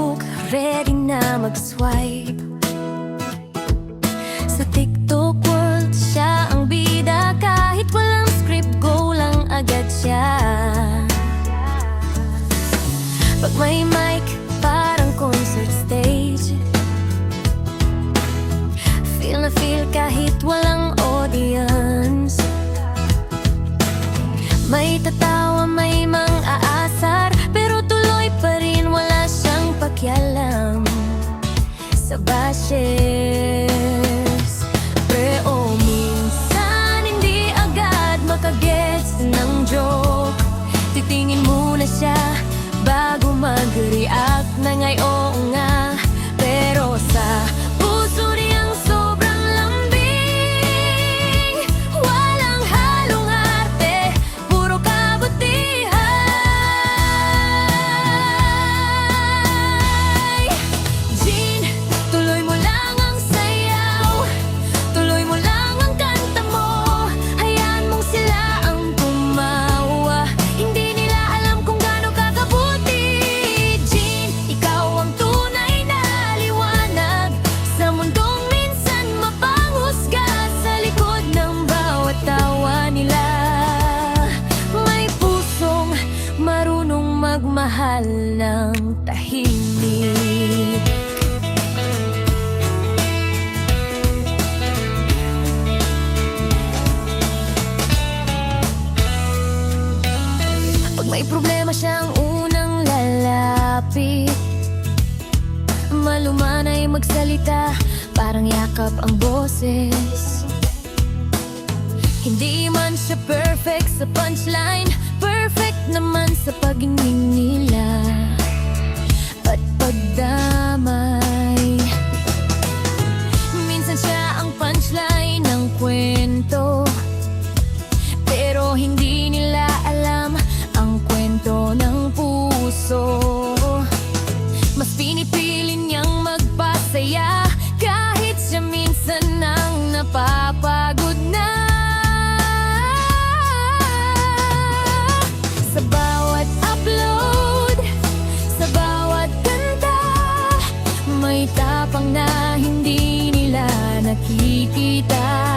Facebook, ready na mag-swipe. Sa TikTok world, siya ang bida. Kahit walang script, go lang agad siya. Pag may mic, parang concert stage. Feel na feel kahit walang audience. May tatawa, may mang-aasar, pero tuloy pa rin, wala siyang pakialam sa bashes. Pero minsan hindi agad makagets ng joke. Titingin muna siya bago mag-react na ngay oo nga. Pero sa puso niyang sobrang lambing, walang halong arte, puro kabutihan. Jean, tuloy mo lang ang sayaw, tuloy mo lang ang kanta mo. Hayaan mong sila ang tumawa, hindi nila alam kung gaano kakabuti. Jean, ikaw ang tunay na liwanag sa mundong minsan mapanghusga. Sa likod ng bawat tawa nila, may pusong marunong magmahal ng tahimik. Pag may problema siyang unang lalapit, malumanay magsalita, parang yakap ang boses. Hindi man siya perfect sa punchline, perfect naman sa pagingin nila at pagdamay. Minsan siya ang punchline ng kwento, pero hindi nila alam ang kwento ng puso. Mas pinipili niyang magpasaya kahit siya minsan nang napapagod na. Sa bawat upload, sa bawat kanta, may tapang na hindi nila nakikita.